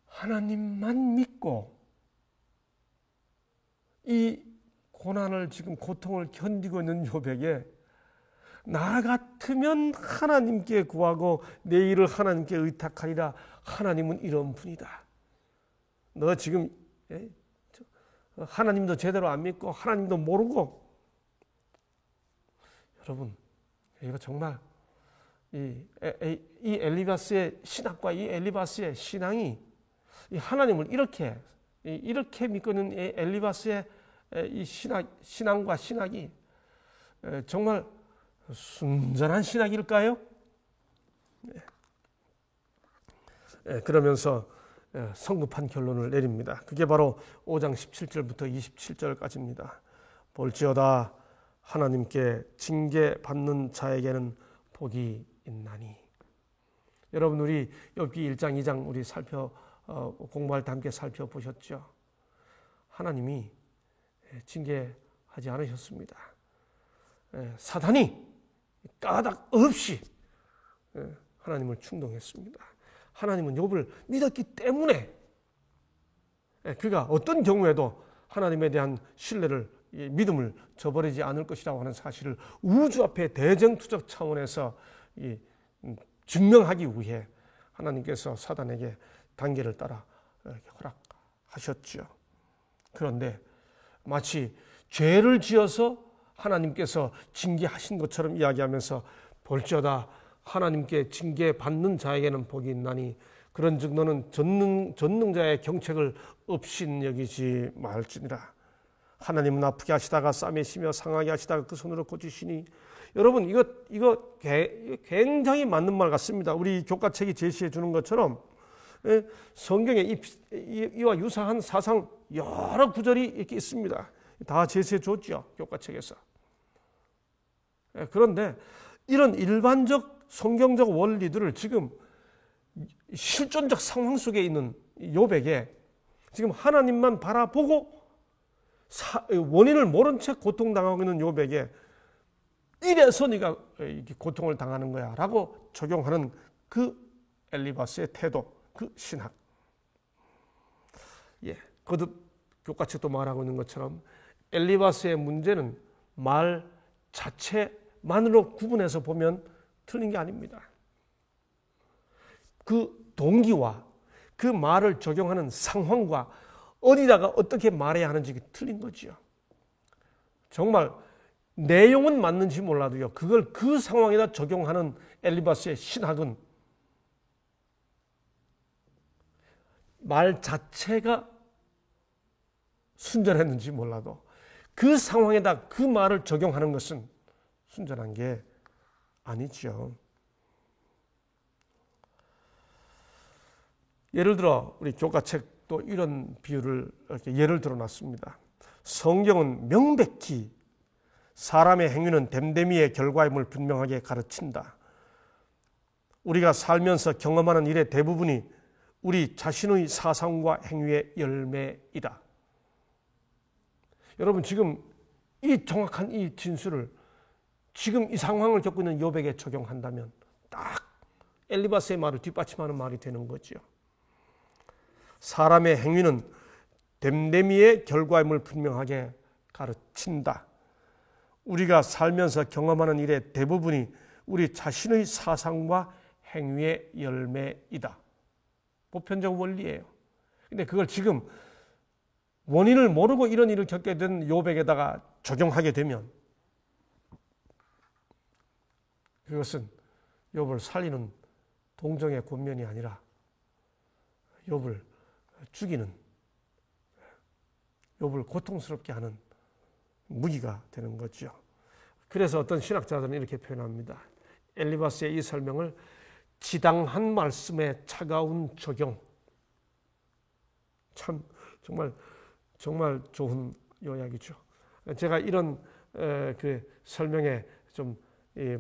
하나님만 믿고 이 고난을 지금 고통을 견디고 있는 욥에게 나 같으면 하나님께 구하고 내 일을 하나님께 의탁하리라. 하나님은 이런 분이다. 너 지금 하나님도 제대로 안 믿고 하나님도 모르고. 여러분, 이거 정말 이 엘리바스의 신학과 이 엘리바스의 신앙이 이 하나님을 이렇게 믿고 있는 이 엘리바스의 이 신앙과 신학이 정말 순전한 신학일까요? 그러면서 성급한 결론을 내립니다. 그게 바로 5장 17절부터 27절까지입니다. 볼지어다 하나님께 징계받는 자에게는 복이 있나니. 여러분, 우리 욥기 1장 2장 우리 공부할 때 함께 살펴보셨죠? 하나님이 징계하지 않으셨습니다. 사단이 까닭 없이 하나님을 충동했습니다. 하나님은 욥을 믿었기 때문에 그가 어떤 경우에도 하나님에 대한 신뢰를, 믿음을 저버리지 않을 것이라고 하는 사실을 우주 앞에 대정투적 차원에서 증명하기 위해 하나님께서 사단에게 단계를 따라 허락하셨죠. 그런데 마치 죄를 지어서 하나님께서 징계하신 것처럼 이야기하면서 볼지어다 하나님께 징계받는 자에게는 복이 있나니 그런즉 너는 전능자의 경책을 없인 여기지 말지니라. 하나님은 아프게 하시다가 싸매시며 상하게 하시다가 그 손으로 고치시니. 여러분, 이거 굉장히 맞는 말 같습니다. 우리 교과책이 제시해 주는 것처럼 성경에 이와 유사한 사상 여러 구절이 이렇게 있습니다. 다 제시해 줬죠, 교과책에서. 그런데 이런 일반적 성경적 원리들을 지금 실존적 상황 속에 있는 욥에게 지금 하나님만 바라보고 원인을 모른 채 고통당하고 있는 욥에게 이래서 네가 고통을 당하는 거야 라고 적용하는 그 엘리바스의 태도, 그 신학. 거듭 교과책도 말하고 있는 것처럼 엘리바스의 문제는 말 자체만으로 구분해서 보면 틀린 게 아닙니다. 그 동기와 그 말을 적용하는 상황과 어디다가 어떻게 말해야 하는지 틀린 거죠. 정말 내용은 맞는지 몰라도요, 그걸 그 상황에다 적용하는 엘리바스의 신학은 말 자체가 순전했는지 몰라도 그 상황에다 그 말을 적용하는 것은 순전한 게 아니죠. 예를 들어 우리 교과책도 이런 비유를 이렇게 예를 들어놨습니다. 성경은 명백히 사람의 행위는 됨됨이의 결과임을 분명하게 가르친다. 우리가 살면서 경험하는 일의 대부분이 우리 자신의 사상과 행위의 열매이다. 여러분, 지금 이 정확한 이 진술을 지금 이 상황을 겪고 있는 욥에게 적용한다면 딱 엘리바스의 말을 뒷받침하는 말이 되는 거죠. 사람의 행위는 됨됨이의 결과임을 분명하게 가르친다. 우리가 살면서 경험하는 일의 대부분이 우리 자신의 사상과 행위의 열매이다. 보편적 원리예요. 근데 그걸 지금 원인을 모르고 이런 일을 겪게 된 욥에게다가 적용하게 되면 그것은 욥을 살리는 동정의 권면이 아니라 욥을 죽이는, 욥을 고통스럽게 하는 무기가 되는 거죠. 그래서 어떤 신학자들은 이렇게 표현합니다. 엘리바스의 이 설명을 지당한 말씀의 차가운 적용. 참 정말 좋은 요약이죠. 제가 이런 그 설명에 좀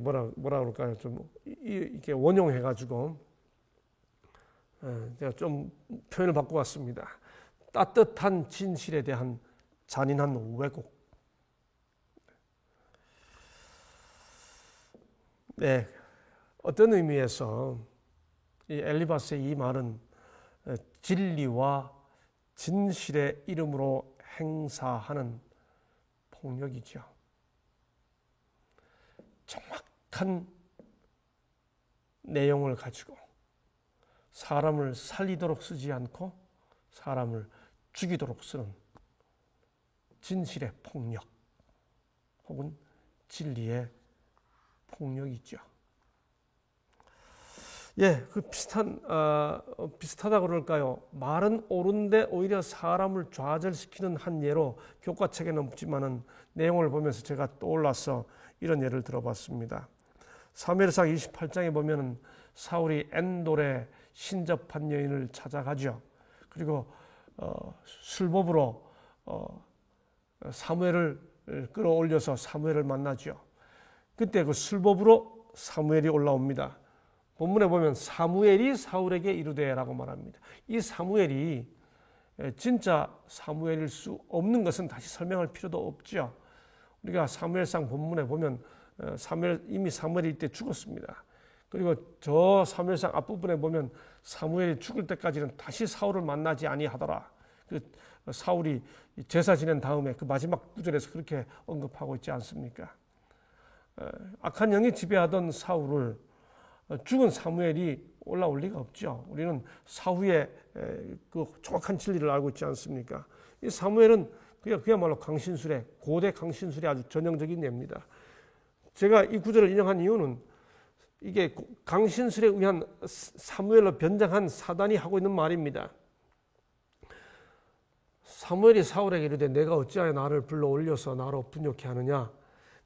뭐라 그럴까요? 좀 이렇게 원용해가지고 제가 좀 표현을 바꿔봤습니다. 따뜻한 진실에 대한 잔인한 왜곡. 네, 어떤 의미에서 이 엘리바스의 이 말은 진리와 진실의 이름으로 행사하는 폭력이죠. 정확한 내용을 가지고 사람을 살리도록 쓰지 않고 사람을 죽이도록 쓰는 진실의 폭력 혹은 진리의 폭력이죠. 예, 그 비슷하다 그럴까요? 말은 옳은데 오히려 사람을 좌절시키는 한 예로 교과책에는 없지만은 내용을 보면서 제가 떠올라서 이런 예를 들어봤습니다. 사무엘상 28장에 보면은 사울이 엔돌에 신접한 여인을 찾아가죠. 그리고 술법으로 사무엘을 끌어올려서 사무엘을 만나죠. 그때 그 술법으로 사무엘이 올라옵니다. 본문에 보면 사무엘이 사울에게 이르되라고 말합니다. 이 사무엘이 진짜 사무엘일 수 없는 것은 다시 설명할 필요도 없죠. 우리가 사무엘상 본문에 보면 이미 사무엘이 이때 죽었습니다. 그리고 저 사무엘상 앞부분에 보면 사무엘이 죽을 때까지는 다시 사울을 만나지 아니하더라. 그 사울이 제사 지낸 다음에 그 마지막 구절에서 그렇게 언급하고 있지 않습니까? 악한 영이 지배하던 사울을 죽은 사무엘이 올라올 리가 없죠. 우리는 사후의 그 정확한 진리를 알고 있지 않습니까? 이 사무엘은 그야말로 강신술의 고대 강신술의 아주 전형적인 예입니다. 제가 이 구절을 인용한 이유는 이게 강신술에 의한 사무엘로 변장한 사단이 하고 있는 말입니다. 사무엘이 사울에게 이르되 내가 어찌하여 나를 불러 올려서 나로 분욕케 하느냐?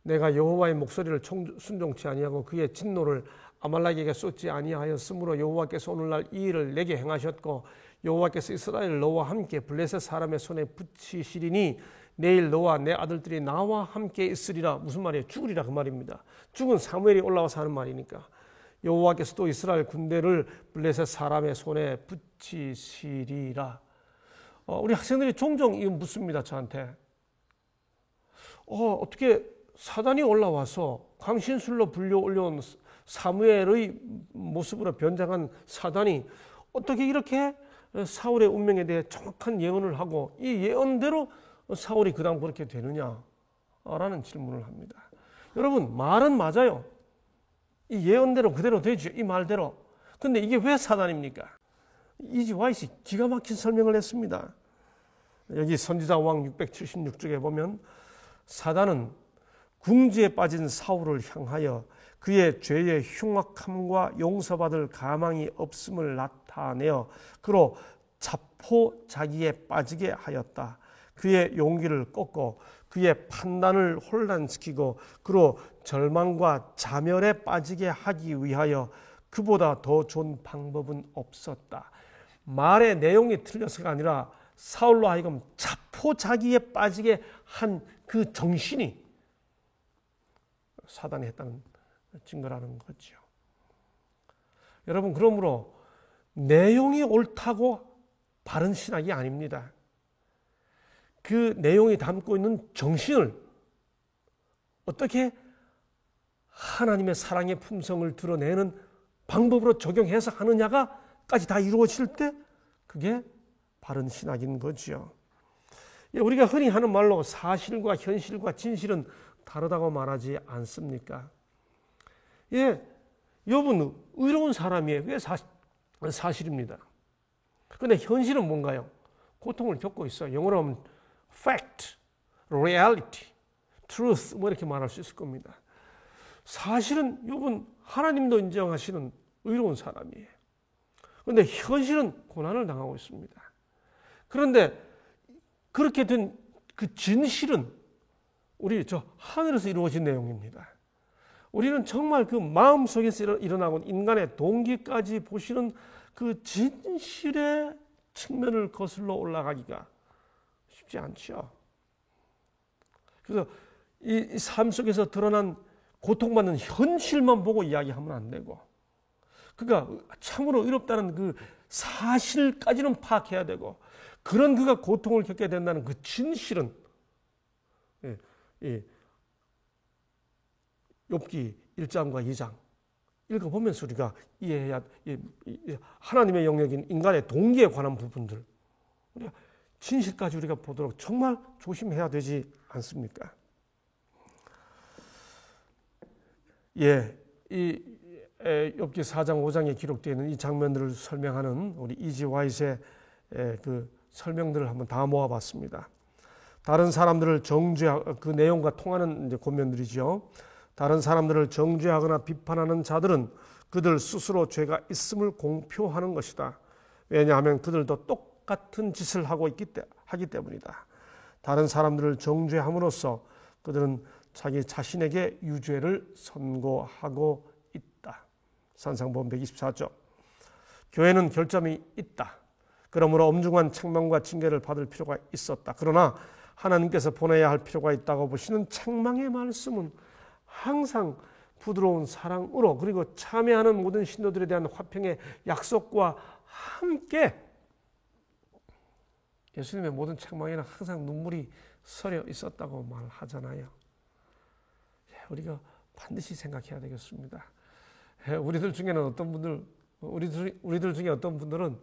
내가 여호와의 목소리를 순종치 아니하고 그의 진노를 아말렉에게 쏟지 아니하였으므로 여호와께서 오늘날 이 일을 내게 행하셨고 여호와께서 이스라엘을 너와 함께 블레셋 사람의 손에 붙이시리니 내일 너와 내 아들들이 나와 함께 있으리라. 무슨 말이에요? 죽으리라 그 말입니다. 죽은 사무엘이 올라와서 하는 말이니까 여호와께서 또 이스라엘 군대를 블레셋 사람의 손에 붙이시리라. 우리 학생들이 종종 이거 묻습니다. 저한테 어떻게 사단이 올라와서 강신술로 불려 올려온 사무엘의 모습으로 변장한 사단이 어떻게 이렇게 사울의 운명에 대해 정확한 예언을 하고 이 예언대로 사울이 그 다음 그렇게 되느냐라는 질문을 합니다. 여러분, 말은 맞아요. 이 예언대로 그대로 되죠. 이 말대로. 근데 이게 왜 사단입니까? 이지 와이시 기가 막힌 설명을 했습니다. 여기 선지자 왕 676쪽에 보면 사단은 궁지에 빠진 사울을 향하여 그의 죄의 흉악함과 용서받을 가망이 없음을 나타내어 그로 자포자기에 빠지게 하였다. 그의 용기를 꺾고 그의 판단을 혼란시키고 그로 절망과 자멸에 빠지게 하기 위하여 그보다 더 좋은 방법은 없었다. 말의 내용이 틀려서가 아니라 사울로 하여금 자포자기에 빠지게 한 그 정신이 사단이 했다는 증거라는 거죠. 여러분, 그러므로 내용이 옳다고 바른 신학이 아닙니다. 그 내용이 담고 있는 정신을 어떻게 하나님의 사랑의 품성을 드러내는 방법으로 적용해서 하느냐가까지 다 이루어질 때 그게 바른 신학인 거죠. 우리가 흔히 하는 말로 사실과 현실과 진실은 다르다고 말하지 않습니까? 예, 욥은 의로운 사람이에요. 그게 사실입니다. 그런데 현실은 뭔가요? 고통을 겪고 있어요. 영어로 하면 fact, reality, truth 뭐 이렇게 말할 수 있을 겁니다. 사실은 욥은 하나님도 인정하시는 의로운 사람이에요. 그런데 현실은 고난을 당하고 있습니다. 그런데 그렇게 된 그 진실은 우리 저 하늘에서 이루어진 내용입니다. 우리는 정말 그 마음속에서 일어나고 인간의 동기까지 보시는 그 진실의 측면을 거슬러 올라가기가 쉽지 않죠. 그래서 이 삶 속에서 드러난 고통받는 현실만 보고 이야기하면 안 되고, 그가 참으로 의롭다는 그 사실까지는 파악해야 되고, 그런 그가 고통을 겪게 된다는 그 진실은 욥기 1장과 2장 읽어보면서 우리가 이해해야, 하나님의 영역인 인간의 동기에 관한 부분들, 우리가 진실까지 우리가 보도록 정말 조심해야 되지 않습니까? 예, 이 욥기 4장 5장에 기록되어 있는 이 장면들을 설명하는 우리 이지 와이트의 그 설명들을 한번 다 모아봤습니다. 다른 사람들을 그 내용과 통하는 이제 권면들이죠. 다른 사람들을 정죄하거나 비판하는 자들은 그들 스스로 죄가 있음을 공표하는 것이다. 왜냐하면 그들도 똑같은 짓을 하기 때문이다. 다른 사람들을 정죄함으로써 그들은 자기 자신에게 유죄를 선고하고 있다. 산상본 124조. 교회는 결점이 있다. 그러므로 엄중한 책망과 징계를 받을 필요가 있었다. 그러나 하나님께서 보내야 할 필요가 있다고 보시는 책망의 말씀은 항상 부드러운 사랑으로, 그리고 참여하는 모든 신도들에 대한 화평의 약속과 함께, 예수님의 모든 책망에는 항상 눈물이 서려 있었다고 말하잖아요. 우리가 반드시 생각해야 되겠습니다. 우리들 중에는 어떤 분들, 우리들 중에 어떤 분들은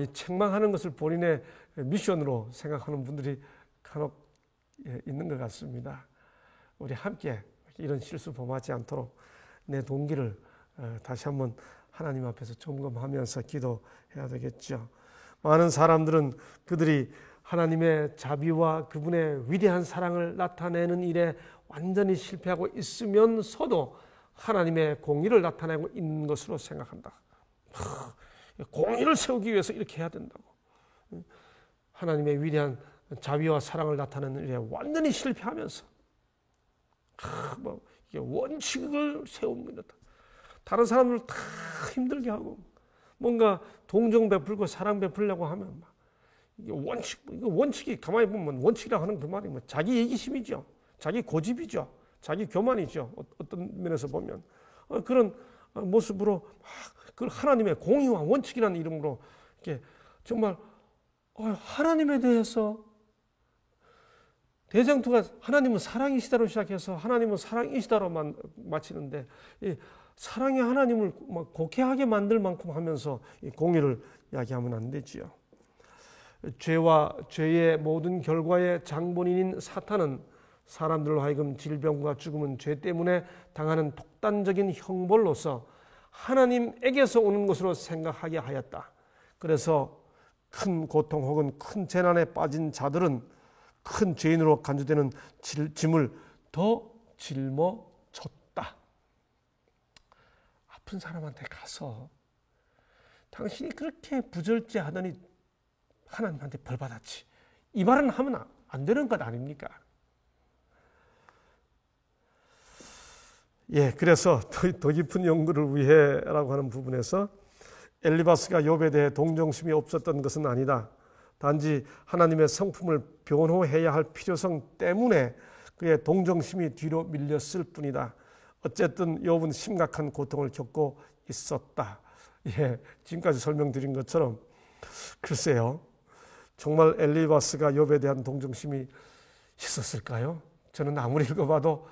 이 책망하는 것을 본인의 미션으로 생각하는 분들이 간혹 있는 것 같습니다. 우리 함께 이런 실수 범하지 않도록 내 동기를 다시 한번 하나님 앞에서 점검하면서 기도해야 되겠죠. 많은 사람들은 그들이 하나님의 자비와 그분의 위대한 사랑을 나타내는 일에 완전히 실패하고 있으면서도 하나님의 공의를 나타내고 있는 것으로 생각한다. 공의를 세우기 위해서 이렇게 해야 된다고. 하나님의 위대한 자비와 사랑을 나타내는 일에 완전히 실패하면서 이게 원칙을 세웁니다. 다른 사람들 다 힘들게 하고, 뭔가 동정 베풀고 사랑 베풀려고 하면 이게 원칙이 가만히 보면 원칙이라고 하는 그 말이 자기 이기심이죠. 자기 고집이죠. 자기 교만이죠. 어떤 면에서 보면 그런 모습으로 그걸 하나님의 공의와 원칙이라는 이름으로 이렇게 정말 하나님에 대해서 대장투가 하나님은 사랑이시다로 시작해서 하나님은 사랑이시다로만 마치는데, 이 사랑의 하나님을 곡해하게 만들 만큼 하면서 이 공의를 이야기하면 안 되지요. 죄와 죄의 모든 결과의 장본인인 사탄은 사람들로 하여금 질병과 죽음은 죄 때문에 당하는 독단적인 형벌로서 하나님에게서 오는 것으로 생각하게 하였다. 그래서 큰 고통 혹은 큰 재난에 빠진 자들은 큰 죄인으로 간주되는 짐을 더 짊어졌다. 아픈 사람한테 가서 당신이 그렇게 부절제하더니 하나님한테 벌 받았지, 이 말은 하면 안 되는 것 아닙니까? 예, 그래서 더 깊은 연구를 위해라고 하는 부분에서 엘리바스가 욥에 대해 동정심이 없었던 것은 아니다. 단지 하나님의 성품을 변호해야 할 필요성 때문에 그의 동정심이 뒤로 밀렸을 뿐이다. 어쨌든 욥은 심각한 고통을 겪고 있었다. 예, 지금까지 설명드린 것처럼 글쎄요, 정말 엘리바스가 욥에 대한 동정심이 있었을까요? 저는 아무리 읽어봐도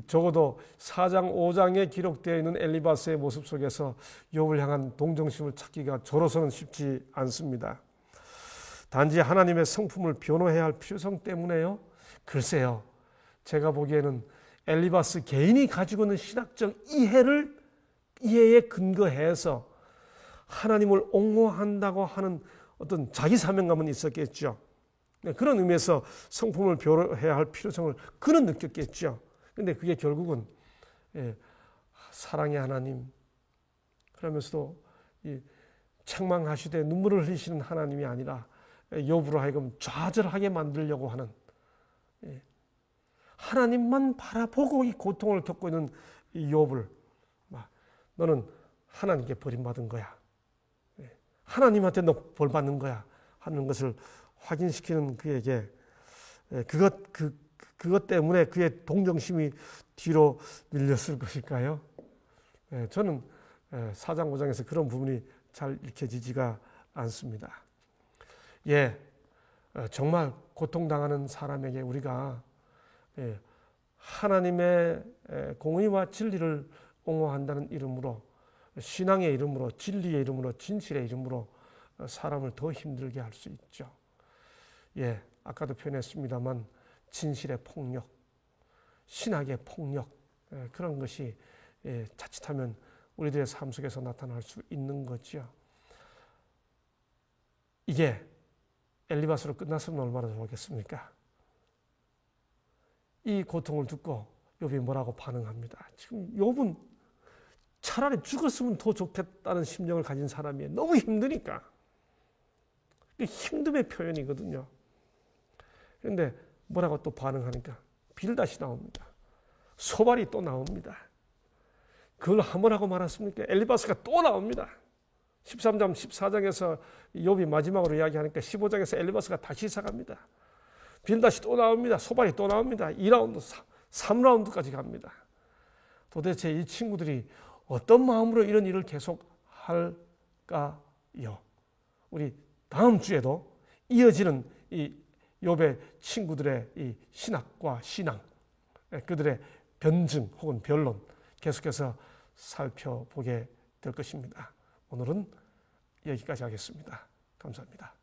적어도 4장 5장에 기록되어 있는 엘리바스의 모습 속에서 욥을 향한 동정심을 찾기가 저로서는 쉽지 않습니다. 단지 하나님의 성품을 변호해야 할 필요성 때문에요? 글쎄요, 제가 보기에는 엘리바스 개인이 가지고 있는 신학적 이해에 근거해서 하나님을 옹호한다고 하는 어떤 자기 사명감은 있었겠죠. 그런 의미에서 성품을 변호해야 할 필요성을 그는 느꼈겠죠. 근데 그게 결국은 사랑의 하나님, 그러면서도 책망하시되 눈물을 흘리시는 하나님이 아니라 욥으로 하여금 좌절하게 만들려고 하는, 하나님만 바라보고 이 고통을 겪고 있는 이 욥을 너는 하나님께 버림받은 거야, 하나님한테 너 벌 받는 거야 하는 것을 확인시키는 그에게 그것 때문에 그의 동정심이 뒤로 밀렸을 것일까요? 저는 4장 5장에서 그런 부분이 잘 읽혀지지가 않습니다. 정말 고통당하는 사람에게 우리가 하나님의 공의와 진리를 옹호한다는 이름으로, 신앙의 이름으로, 진리의 이름으로, 진실의 이름으로 사람을 더 힘들게 할 수 있죠. 아까도 표현했습니다만 진실의 폭력, 신학의 폭력, 그런 것이 자칫하면 우리들의 삶 속에서 나타날 수 있는 거죠. 이게 엘리바스로 끝났으면 얼마나 좋겠습니까? 이 고통을 듣고 욥이 뭐라고 반응합니다. 지금 욥은 차라리 죽었으면 더 좋겠다는 심정을 가진 사람이에요. 너무 힘드니까. 힘듦의 표현이거든요. 그런데 뭐라고 또 반응하니까 빌닷이 나옵니다. 소발이 또 나옵니다. 그걸 한번 하고 말았습니까? 엘리바스가 또 나옵니다. 13장, 14장에서 욥이 마지막으로 이야기하니까 15장에서 엘리바스가 다시 시작합니다. 빌닷이 또 나옵니다. 소발이 또 나옵니다. 2라운드, 3라운드까지 갑니다. 도대체 이 친구들이 어떤 마음으로 이런 일을 계속 할까요? 우리 다음 주에도 이어지는 이 욥의 친구들의 이 신학과 신앙, 그들의 변증 혹은 변론 계속해서 살펴보게 될 것입니다. 오늘은 여기까지 하겠습니다. 감사합니다.